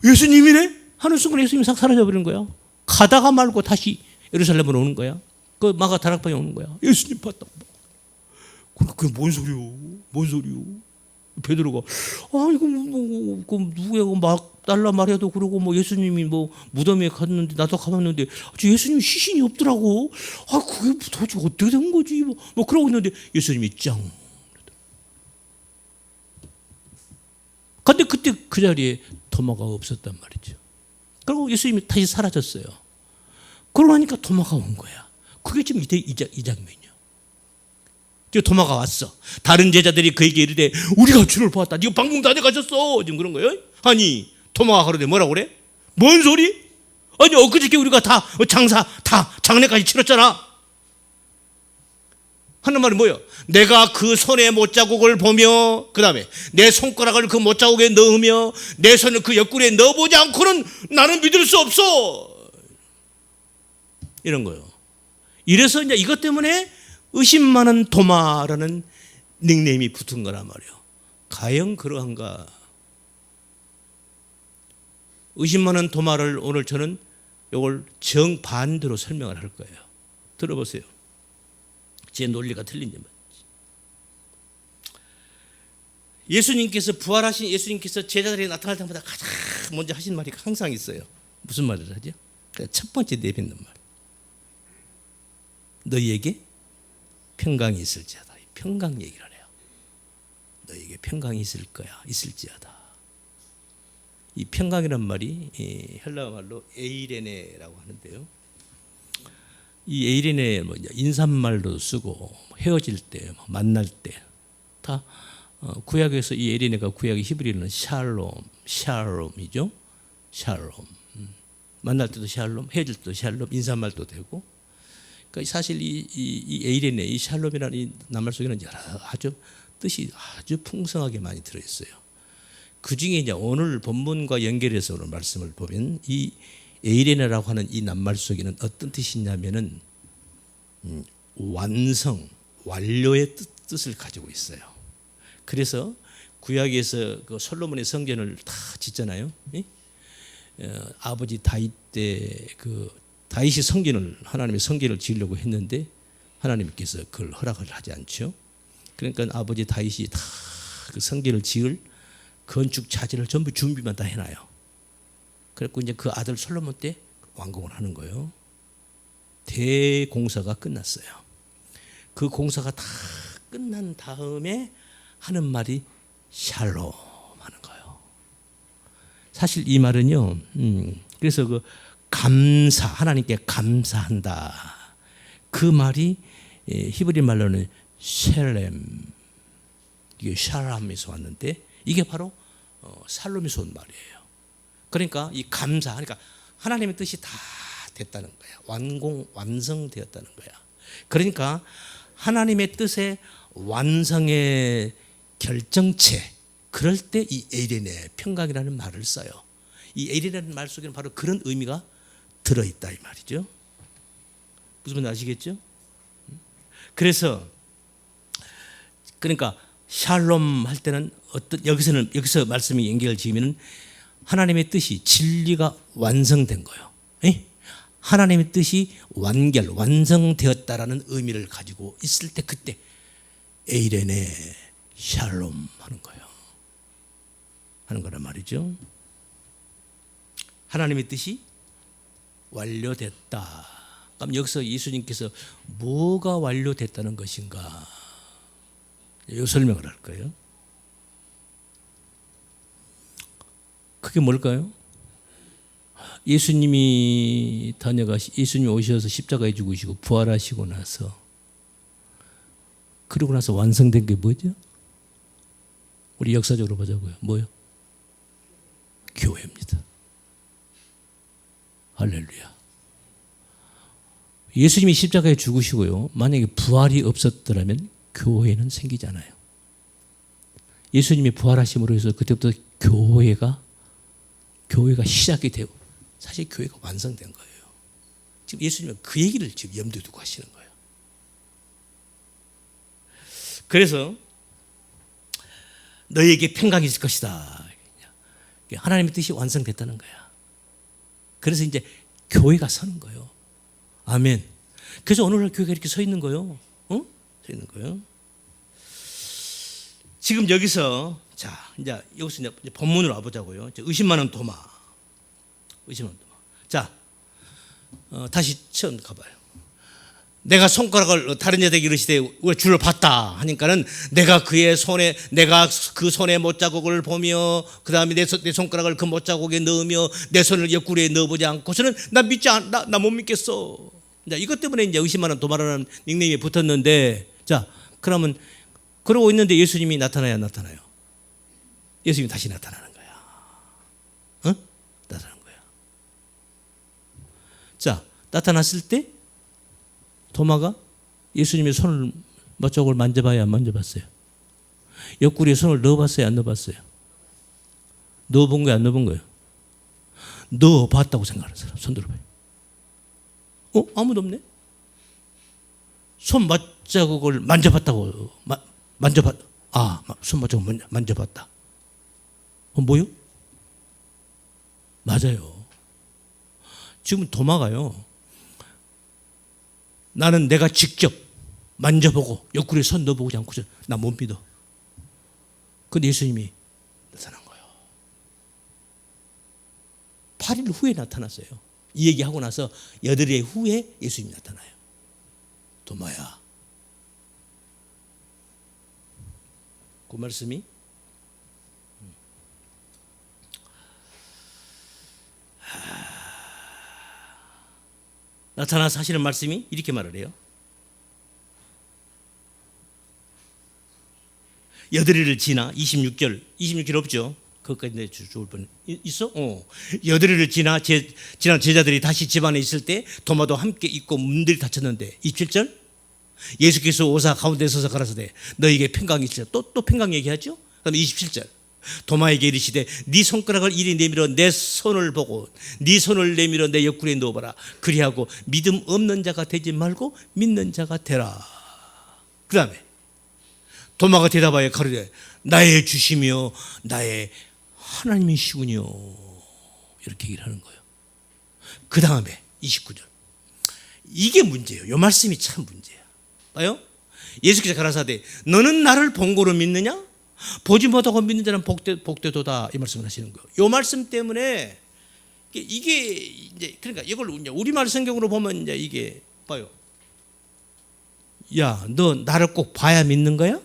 예수님이네? 하는 순간 예수님이 싹 사라져버리는 거야. 가다가 말고 다시 예루살렘으로 오는 거야. 그 마가 다락방에 오는 거야. 예수님 봤다. 그게 뭔 소리요? 베드로가 이거 누구야 막 달라 말해도 그러고 뭐 예수님이 뭐 무덤에 갔는데 나도 가봤는데 예수님 시신이 없더라고. 그게 도대체 어떻게 된 거지? 뭐 그러고 있는데 예수님이 짱. 근데 그때 그 자리에 도마가 없었단 말이죠. 그리고 예수님이 다시 사라졌어요. 그러고 나니까 도마가 온 거야. 그게 지금 이 장면이야. 도마가 왔어. 다른 제자들이 그에게 이르되 우리가 주를 보았다. 네가 방금 다녀가셨어. 지금 그런 거예요. 아니 도마가 가로되 뭐라고 그래? 뭔 소리? 아니 엊그저께 우리가 다 장사 다 장례까지 치렀잖아. 하는 말이 뭐예요? 내가 그 손의 못자국을 보며 그 다음에 내 손가락을 그 못자국에 넣으며 내 손을 그 옆구리에 넣어보지 않고는 나는 믿을 수 없어. 이런 거예요. 이래서 이제 이것 때문에 의심 많은 도마라는 닉네임이 붙은 거란 말이에요. 과연 그러한가? 의심 많은 도마를 오늘 저는 이걸 정반대로 설명을 할 거예요. 들어보세요. 제 논리가 틀린지 말이지. 예수님께서 부활하신 예수님께서 제자들에게 나타날 때마다 가장 먼저 하신 말이 항상 있어요. 무슨 말을 하죠? 첫 번째 내뱉는 말. 너희에게 평강이 있을지어다. 평강 얘기를 해요. 너희에게 평강이 있을 거야. 있을지어다. 이 평강이란 말이 헬라어 말로 에이레네라고 하는데요. 이 에이레네 인사말도 쓰고 헤어질 때, 만날 때 다 구약에서 이 에이레네가 구약의 히브리어는 샬롬이죠. 샬롬. 만날 때도 샬롬, 헤어질 때도 샬롬, 인사말도 되고. 그러니까 사실 이 에이레네, 이 샬롬이라는 이 낱말 속에는 아주 뜻이 아주 풍성하게 많이 들어 있어요. 그 중에 이제 오늘 본문과 연결해서 오늘 말씀을 보면 이 에이레네라고 하는 이 낱말 속에는 어떤 뜻이 있냐면은 완성, 완료의 뜻을 가지고 있어요. 그래서 구약에서 그 솔로몬의 성전을 다 짓잖아요. 아버지 다윗 때 그 다윗이 성전을 하나님의 성전을 지으려고 했는데 하나님께서 그걸 허락을 하지 않죠. 그러니까 아버지 다윗이 다 그 성전을 지을 건축 자재를 전부 준비만 다 해놔요. 그래서 이제 그 아들 솔로몬 때 완공을 하는 거예요. 대공사가 끝났어요. 그 공사가 다 끝난 다음에 하는 말이 샬롬 하는 거예요. 사실 이 말은요. 그래서 그 감사, 하나님께 감사한다. 그 말이 히브리 말로는 샬렘, 이게 샬람에서 왔는데 이게 바로 살롬에서 온 말이에요. 그러니까 이 감사, 그러니까 하나님의 뜻이 다 됐다는 거야. 완성되었다는 거야. 그러니까 하나님의 뜻의 완성의 결정체, 그럴 때 이 에이레네, 평강이라는 말을 써요. 이 에이레네라는 말 속에는 바로 그런 의미가 들어있다 이 말이죠. 무슨 말인지 아시겠죠? 그래서 그러니까 샬롬 할 때는 여기서 말씀이 연결 지으면 하나님의 뜻이 진리가 완성된 거예요. 하나님의 뜻이 완성되었다라는 의미를 가지고 있을 때 그때 에이레네 샬롬 하는 거예요. 하는 거란 말이죠. 하나님의 뜻이 완료됐다. 그럼 여기서 예수님께서 뭐가 완료됐다는 것인가? 이 설명을 할 거예요. 그게 뭘까요? 예수님이 오셔서 십자가에 죽으시고 부활하시고 나서 그러고 나서 완성된 게 뭐죠? 우리 역사적으로 보자고요. 뭐요? 교회입니다. 할렐루야. 예수님이 십자가에 죽으시고요. 만약에 부활이 없었더라면 교회는 생기지 않아요. 예수님이 부활하심으로 해서 그때부터 교회가 시작이 되고 사실 교회가 완성된 거예요. 지금 예수님은 그 얘기를 지금 염두에 두고 하시는 거예요. 그래서 너희에게 평강이 있을 것이다. 하나님의 뜻이 완성됐다는 거야. 그래서 이제 교회가 서는 거예요. 아멘. 그래서 오늘날 교회가 이렇게 서 있는 거예요. 서 있는 거예요. 지금 여기서 자 이제 여기서 이제 본문으로 와보자고요. 의심 많은 도마. 자 다시 처음 가봐요. 내가 손가락을 다른 여자에게 이르시되 왜 주를 봤다 하니까는 내가 그 손에 못자국을 보며 그 다음에 내 손가락을 그 못자국에 넣으며 내 손을 옆구리에 넣어보지 않고서는 나 못 믿겠어. 자, 이것 때문에 이제 의심하는 도마라는 닉네임이 붙었는데, 자 그러면 그러고 있는데 예수님이 나타나야 안 나타나요? 예수님이 다시 나타나는 거야. 나타나는 거야. 자 나타났을 때 도마가 예수님의 손을 저걸 만져봐야 안 만져봤어요? 옆구리에 손을 넣어봤어요? 안 넣어봤어요? 넣어본 거예요? 안 넣어본 거예요? 넣어봤다고 생각하는 사람 손 들어봐요. 아무도 없네? 손 맞자국을 만져봤다고 손 맞자국 만져봤다. 뭐요? 맞아요. 지금 도마가요. 나는 내가 직접 만져보고 옆구리에 손 넣어보지 않고서 나 못 믿어. 근데 예수님이 나타난 거예요. 8일 후에 나타났어요. 이 얘기하고 나서 8일 후에 예수님이 나타나요. 도마야. 그 말씀이 나타나서 하시는 말씀이 이렇게 말을 해요. 8일을 지나 26절 없죠? 그것까지 내 좋을 뻔 있어? 8일을 지난 제자들이 다시 집안에 있을 때 도마도 함께 있고 문들이 닫혔는데 27절 예수께서 오사 가운데 서서 가라사대 너에게 평강이 있으라. 또 평강 얘기하죠? 그다음에 27절 도마에게 이르시되 네 손가락을 이리 내밀어 내 손을 보고 네 손을 내밀어 내 옆구리에 넣어봐라. 그리하고 믿음 없는 자가 되지 말고 믿는 자가 되라. 그 다음에 도마가 대답하여 가로되 나의 주시며 나의 하나님이시군요. 이렇게 얘기를 하는 거예요. 그 다음에 29절 이게 문제예요. 이 말씀이 참 문제야. 봐요. 예수께서 가라사대 너는 나를 본 거로 믿느냐? 보지 못하고 믿는 자는 복되도다. 이 말씀을 하시는 거예요. 이 말씀 때문에 이게 이제 그러니까 이걸 이제 우리말 성경으로 보면 이제 이게 봐요. 야, 너 나를 꼭 봐야 믿는 거야?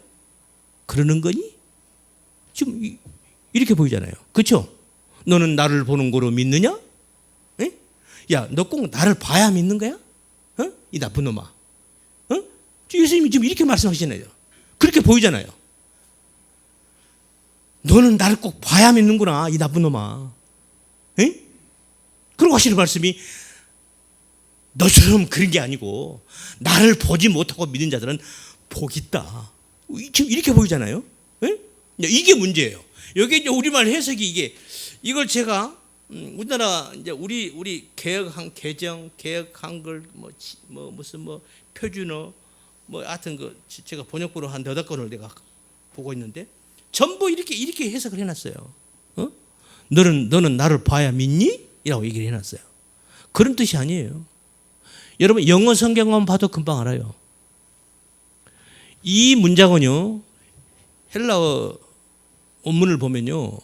그러는 거니? 지금 이렇게 보이잖아요. 그렇죠? 너는 나를 보는 거로 믿느냐? 에? 야, 너 꼭 나를 봐야 믿는 거야? 이 나쁜 놈아. 예수님이 지금 이렇게 말씀하시잖아요. 그렇게 보이잖아요. 너는 나를 꼭 봐야 믿는구나, 이 나쁜 놈아. 에? 그러고 하시는 말씀이 너처럼 그런 게 아니고 나를 보지 못하고 믿는 자들은 복이 있다. 지금 이렇게 보이잖아요. 에? 이게 문제예요. 여기 이제 우리말 해석이 이걸 제가 우리나라 이제 우리 개정 개혁 한글 무슨 표준어 하여튼 제가 번역본을 한 8권을 내가 보고 있는데 전부 이렇게 해석을 해놨어요. 너는 나를 봐야 믿니? 이라고 얘기를 해놨어요. 그런 뜻이 아니에요. 여러분 영어 성경만 봐도 금방 알아요. 이 문장은요 헬라어 원문을 보면요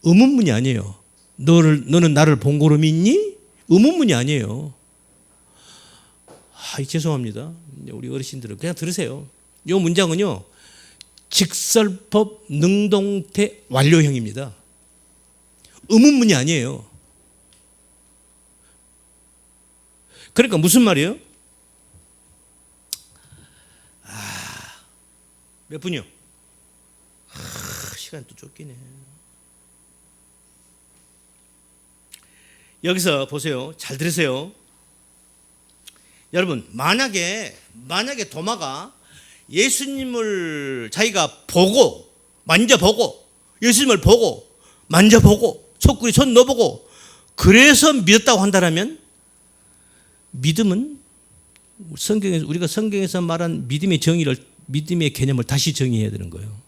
의문문이 아니에요. 너는 나를 본 거로 믿니? 의문문이 아니에요. 죄송합니다. 우리 어르신들은 그냥 들으세요. 이 문장은요 직설법 능동태 완료형입니다. 의문문이 아니에요. 그러니까 무슨 말이에요? 몇 분이요? 시간 또 쫓기네. 여기서 보세요. 잘 들으세요. 여러분 만약에 도마가 예수님을 자기가 보고 만져보고 예수님을 보고 만져보고 속구리 손 넣어보고 그래서 믿었다고 한다면 믿음은 우리가 성경에서 말한 믿음의 개념을 다시 정의해야 되는 거예요.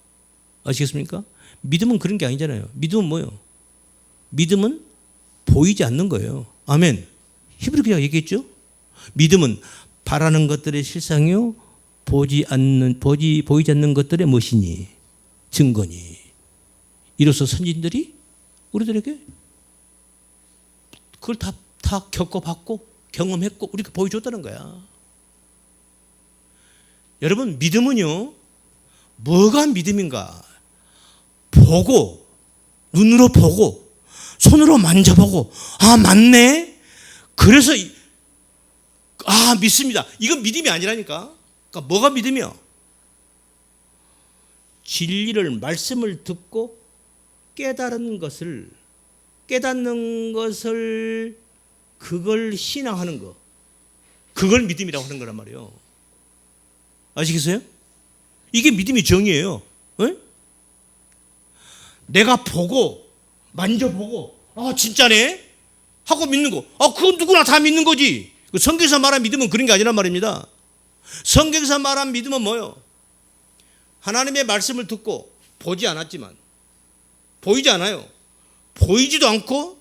아시겠습니까? 믿음은 그런 게 아니잖아요. 믿음은 뭐예요? 믿음은 보이지 않는 거예요. 아멘. 히브리 기자가 얘기했죠. 믿음은 바라는 것들의 실상이요 보이지 않는 것들의 무엇이니 증거니. 이로써 선진들이 우리들에게 그걸 다 겪어봤고 경험했고 우리가 보여줬다는 거야. 여러분 믿음은요 뭐가 믿음인가? 보고 눈으로 보고 손으로 만져보고 맞네. 그래서 믿습니다. 이건 믿음이 아니라니까. 그러니까 뭐가 믿음이야? 진리를 말씀을 듣고 깨닫는 것을 그걸 신앙하는 거. 그걸 믿음이라고 하는 거란 말이에요. 아시겠어요? 이게 믿음의 정의예요. 에? 내가 보고 만져보고 진짜네 하고 믿는 거. 그건 누구나 다 믿는 거지. 성경에서 말한 믿음은 그런 게 아니란 말입니다. 성경에서 말한 믿음은 뭐예요? 하나님의 말씀을 듣고 보지 않았지만, 보이지 않아요. 보이지도 않고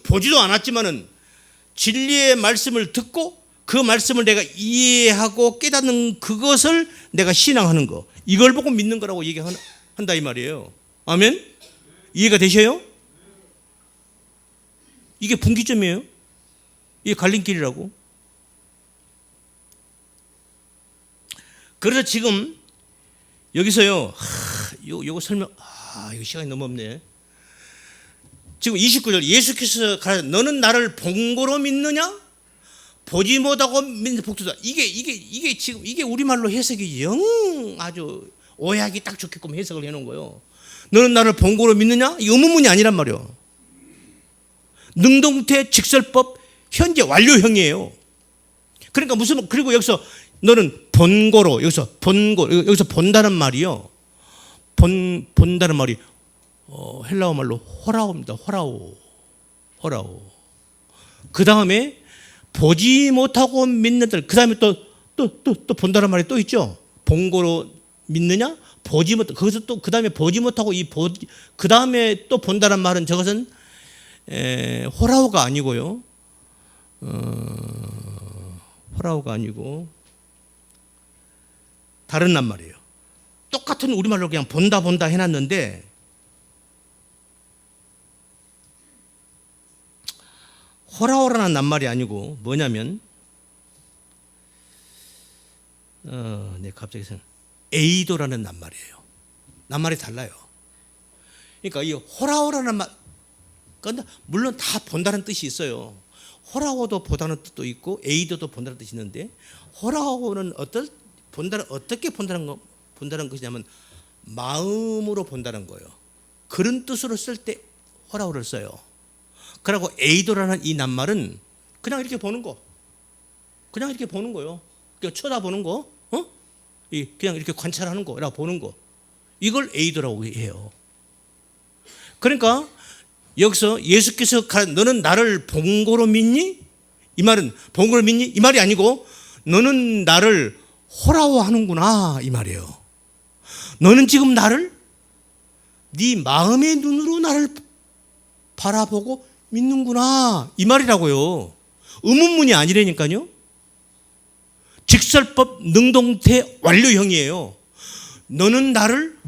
보지도 않았지만은 진리의 말씀을 듣고 그 말씀을 내가 이해하고 깨닫는 그것을 내가 신앙하는 거, 이걸 보고 믿는 거라고 얘기한다 이 말이에요. 아멘? 이해가 되셔요? 이게 분기점이에요. 이게 갈림길이라고. 그래서 지금 여기서요, 요거 설명, 이거 시간이 너무 없네. 지금 29절, 예수께서 가라사대 너는 나를 본고로 믿느냐? 보지 못하고 믿는 복도다. 이게 지금 이게 우리말로 해석이 영 아주 오해하기 딱 좋게끔 해석을 해놓은 거예요. 너는 나를 본고로 믿느냐? 이 의문문이 아니란 말이에요. 능동태 직설법 현재 완료형이에요. 그러니까 그리고 여기서 너는 본고로, 여기서 본다는 말이요. 본다는 말이 헬라어 말로 호라오입니다. 호라오. 그 다음에 보지 못하고 믿는들. 그 다음에 또 본다는 말이 또 있죠. 본고로 믿느냐? 보지 못. 거기서 또 그 다음에 보지 못하고 그 다음에 또 본다는 말은 저것은 호라오가 아니고요. 호라오가 아니고 다른 낱말이에요. 똑같은 우리말로 그냥 본다 해놨는데 호라오라는 낱말이 아니고 뭐냐면 갑자기 에이도라는 낱말이에요. 낱말이 달라요. 그러니까 이 호라오라는 말, 물론 다 본다는 뜻이 있어요. 호라오도 보다는 뜻도 있고 에이도도 본다는 뜻이 있는데, 호라오는 어떻게 본다는 것이냐면 마음으로 본다는 거예요. 그런 뜻으로 쓸 때 호라오를 써요. 그리고 에이도라는 이 낱말은 그냥 이렇게 보는 거, 그냥 이렇게 보는 거요. 그냥 쳐다보는 거, 그냥 이렇게 관찰하는 거라고 보는 거, 이걸 에이도라고 해요. 그러니까 여기서 예수께서 너는 나를 본고로 믿니? 이 말은 본고로 믿니? 이 말이 아니고 너는 나를 호라워하는구나 이 말이에요. 너는 지금 나를 네 마음의 눈으로 나를 바라보고 믿는구나 이 말이라고요. 의문문이 아니라니까요. 직설법 능동태 완료형이에요. 너는 나를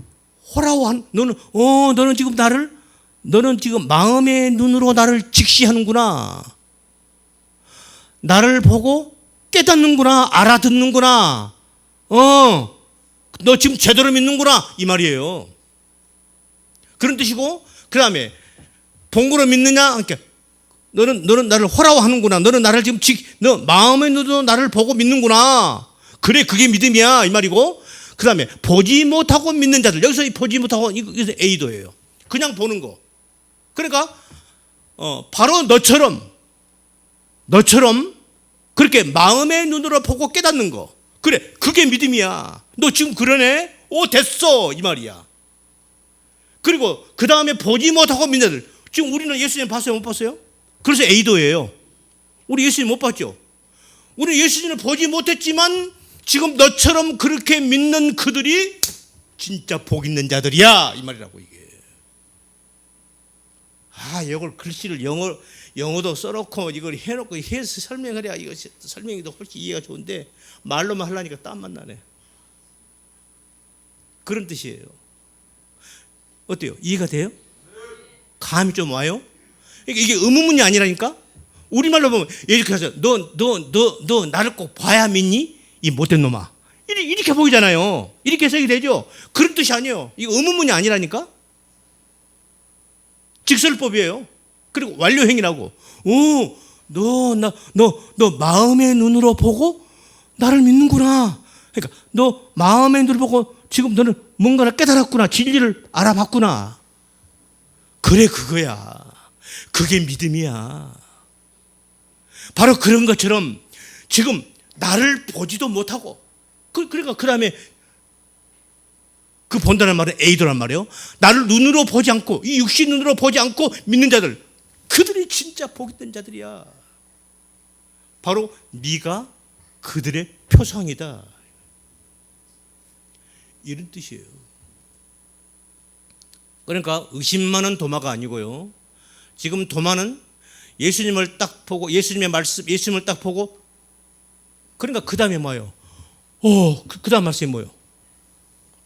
너는 지금 마음의 눈으로 나를 직시하는구나. 나를 보고 깨닫는구나. 알아듣는구나. 너 지금 제대로 믿는구나 이 말이에요. 그런 뜻이고, 그 다음에 본고로 믿느냐? 그러니까 너는 나를 호라워하는구나. 너는 나를 지금 너 마음의 눈으로 나를 보고 믿는구나. 그래, 그게 믿음이야 이 말이고, 그 다음에 보지 못하고 믿는 자들. 여기서 이 보지 못하고 이것서 에이도예요. 그냥 보는 거. 그러니까 바로 너처럼 그렇게 마음의 눈으로 보고 깨닫는 거. 그래, 그게 믿음이야. 너 지금 그러네? 됐어 이 말이야. 그리고 그 다음에 보지 못하고 믿는 자들. 지금 우리는 예수님 봤어요? 못 봤어요? 그래서 에이도예요. 우리 예수님 못 봤죠? 우리 예수님을 보지 못했지만 지금 너처럼 그렇게 믿는 그들이 진짜 복 있는 자들이야 이 말이라고. 이게 이걸 글씨를 영어도 써놓고 이걸 해놓고 해서 설명을 해야 이거 설명이 더 훨씬 이해가 좋은데 말로만 하려니까 땀만 나네. 그런 뜻이에요. 어때요? 이해가 돼요? 감이 좀 와요? 이게 의문문이 아니라니까. 우리말로 보면 이렇게 해서 너 나를 꼭 봐야 믿니? 이 못된 놈아. 이렇게 보이잖아요. 이렇게 해석이 되죠. 그런 뜻이 아니에요. 이거 의문문이 아니라니까. 직설법이에요. 그리고 완료행위라고. 너 마음의 눈으로 보고 나를 믿는구나. 그러니까 너 마음의 눈으로 보고 지금 너는 뭔가를 깨달았구나. 진리를 알아봤구나. 그래, 그거야. 그게 믿음이야. 바로 그런 것처럼 지금 나를 보지도 못하고, 그러니까 그 다음에 그 본다는 말은 에이도란 말이에요. 나를 눈으로 보지 않고, 이 육신 눈으로 보지 않고 믿는 자들, 그들이 진짜 복된 자들이야. 바로 네가 그들의 표상이다, 이런 뜻이에요. 그러니까 의심 많은 도마가 아니고요, 지금 도마는 예수님을 딱 보고, 예수님의 말씀, 예수님을 딱 보고, 그러니까 그 다음에 뭐예요? 그 다음 말씀이 뭐예요?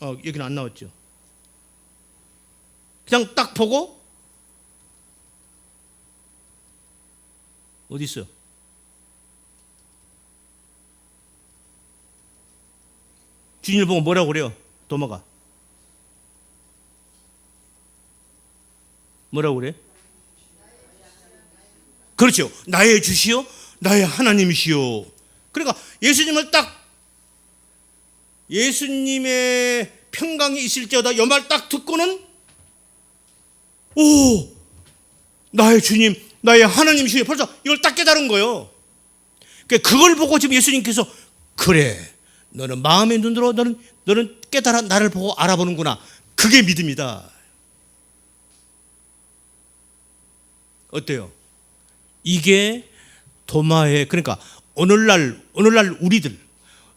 여기는 안 나왔죠. 그냥 딱 보고, 어디 있어요? 주님을 보고 뭐라고 그래요? 도마가 뭐라고 그래? 그렇죠. 나의 주시오, 나의 하나님이시오. 그러니까 예수님을 딱, 예수님의 평강이 있을지어다 이 말 딱 듣고는, 오, 나의 주님, 나의 하나님이시오. 벌써 이걸 딱 깨달은 거예요. 그걸 보고 지금 예수님께서, 그래, 너는 마음의 눈으로 너는 깨달아 나를 보고 알아보는구나. 그게 믿음이다. 어때요? 이게 도마의, 그러니까 오늘날 우리들,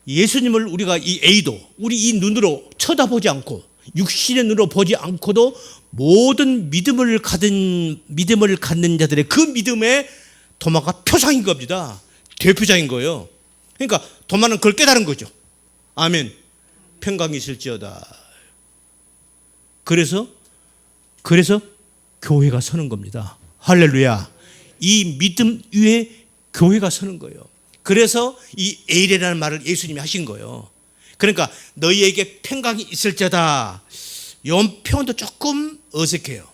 예수님을 우리가 이 에이도, 우리 이 눈으로 쳐다보지 않고, 육신의 눈으로 보지 않고도 모든 믿음을 갖는 자들의 그 믿음의 도마가 표상인 겁니다. 대표자인 거예요. 그러니까 도마는 그걸 깨달은 거죠. 아멘. 평강이 있을지어다. 그래서 교회가 서는 겁니다. 할렐루야. 이 믿음 위에 교회가 서는 거예요. 그래서 이 에이레라는 말을 예수님이 하신 거예요. 그러니까 너희에게 평강이 있을지어다, 이 표현도 조금 어색해요.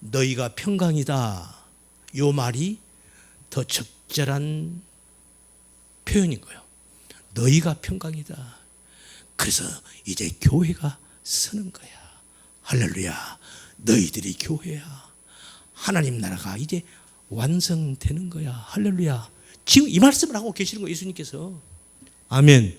너희가 평강이다, 이 말이 더 적절한 표현인 거예요. 너희가 평강이다. 그래서 이제 교회가 서는 거야. 할렐루야. 너희들이 교회야. 하나님 나라가 이제 완성되는 거야. 할렐루야. 지금 이 말씀을 하고 계시는 거예요, 예수님께서. 아멘.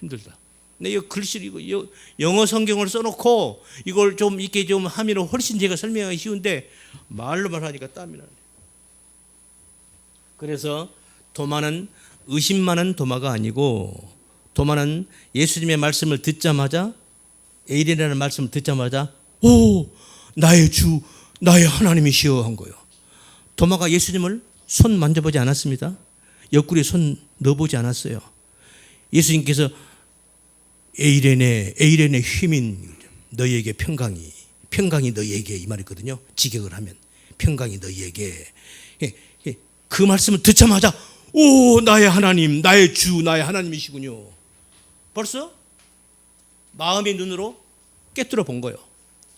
힘들다. 근데 이 글씨를, 이거 영어 성경을 써놓고 이걸 좀 이렇게 좀 하면 훨씬 제가 설명하기 쉬운데 말로만 하니까 땀이 나네. 그래서 도마는 의심 많은 도마가 아니고, 도마는 예수님의 말씀을 듣자마자, 에이레라는 말씀을 듣자마자, 오, 나의 주, 나의 하나님이시여 한 거예요. 도마가 예수님을 손 만져보지 않았습니다. 옆구리에 손 넣어보지 않았어요. 예수님께서 에이렌의 힘인 너희에게 평강이 너희에게, 이 말이거든요. 직역을 하면 평강이 너희에게. 그 말씀을 듣자마자, 오, 나의 하나님, 나의 주, 나의 하나님이시군요. 벌써 마음의 눈으로 깨뜨려 본 거예요.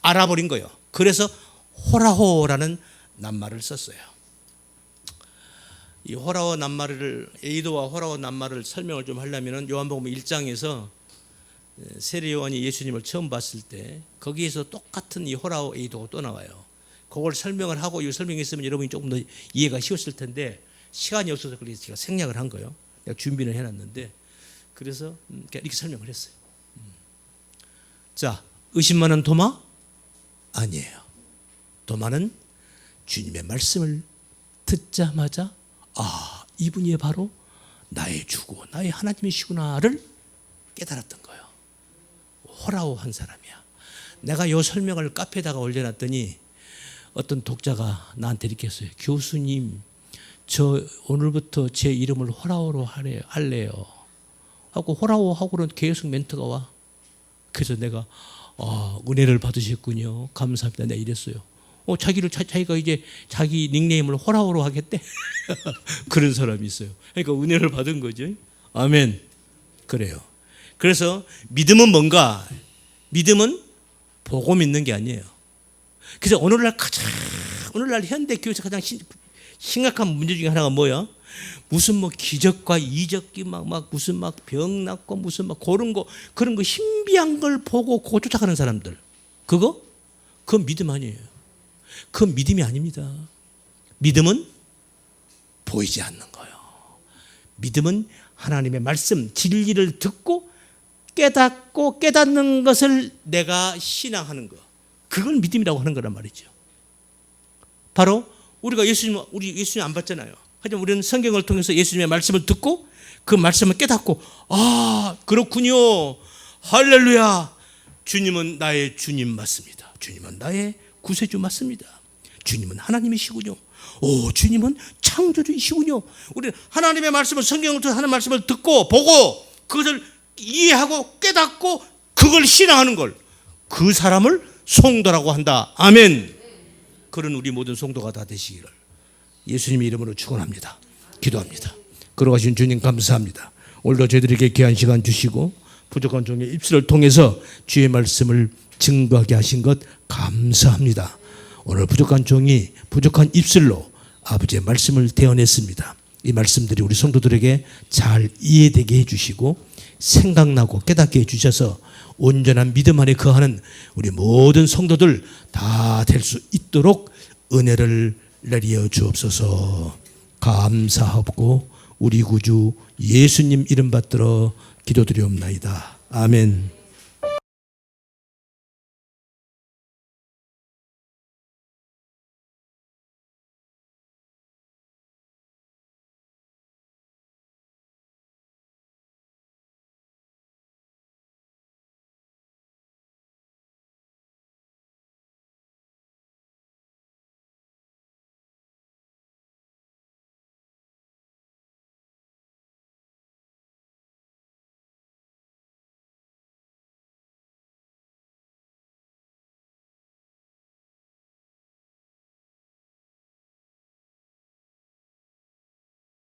알아버린 거예요. 그래서 호라호라는 낱말을 썼어요. 이 호라호 낱말을, 에이도와 호라호 낱말을 설명을 좀 하려면 요한복음 1장에서 세례 요한이 예수님을 처음 봤을 때 거기에서 똑같은 이 호라호 에이도가 또 나와요. 그걸 설명을 하고, 이 설명했으면 여러분이 조금 더 이해가 쉬웠을 텐데 시간이 없어서 그래서 제가 생략을 한 거예요. 내가 준비를 해놨는데, 그래서 이렇게 설명을 했어요. 자, 의심 많은 도마? 아니에요. 도마는 주님의 말씀을 듣자마자, 이분이 바로 나의 주고 나의 하나님이시구나를 깨달았던 거예요. 호라호한 사람이야. 내가 이 설명을 카페에다가 올려놨더니 어떤 독자가 나한테 이렇게 했어요. 교수님, 저 오늘부터 제 이름을 호라호로 할래요 하고, 호라호하고는 계속 멘트가 와. 그래서 내가 은혜를 받으셨군요, 감사합니다, 내가 이랬어요. 자기가 이제 자기 닉네임을 호라호로 하겠대. 그런 사람이 있어요. 그러니까 은혜를 받은 거죠. 아멘. 그래요. 그래서 믿음은 뭔가? 믿음은 보고 믿는 게 아니에요. 그래서 오늘날 현대 교회에서 가장 심각한 문제 중에 하나가 뭐야? 무슨 뭐 기적과 이적기 무슨 병 낫고 무슨 그런 거 신비한 걸 보고 그거 쫓아가는 사람들. 그건 믿음 아니에요. 그건 믿음이 아닙니다. 믿음은 보이지 않는 거예요. 믿음은 하나님의 말씀, 진리를 듣고 깨닫고 깨닫는 것을 내가 신앙하는 거, 그걸 믿음이라고 하는 거란 말이죠. 바로 우리 예수님 안 봤잖아요. 하지만 우리는 성경을 통해서 예수님의 말씀을 듣고 그 말씀을 깨닫고, 아, 그렇군요. 할렐루야. 주님은 나의 주님 맞습니다. 주님은 나의 구세주 맞습니다. 주님은 하나님이시군요. 오, 주님은 창조주이시군요. 우리는 하나님의 말씀을, 성경을 통해서 하는 말씀을 듣고 보고 그것을 이해하고 깨닫고 그걸 신앙하는 걸, 그 사람을 성도라고 한다. 아멘. 그런 우리 모든 성도가 다 되시기를 예수님의 이름으로 축원합니다. 기도합니다. 걸어가신 주님 감사합니다. 오늘도 저희들에게 귀한 시간 주시고 부족한 종의 입술을 통해서 주의 말씀을 증거하게 하신 것 감사합니다. 오늘 부족한 종이 부족한 입술로 아버지의 말씀을 대언했습니다. 이 말씀들이 우리 성도들에게 잘 이해되게 해주시고 생각나고 깨닫게 해주셔서 온전한 믿음 안에 거하는 우리 모든 성도들 다 될 수 있도록 은혜를 내려 주옵소서. 감사하고 우리 구주 예수님 이름 받들어 기도드리옵나이다. 아멘.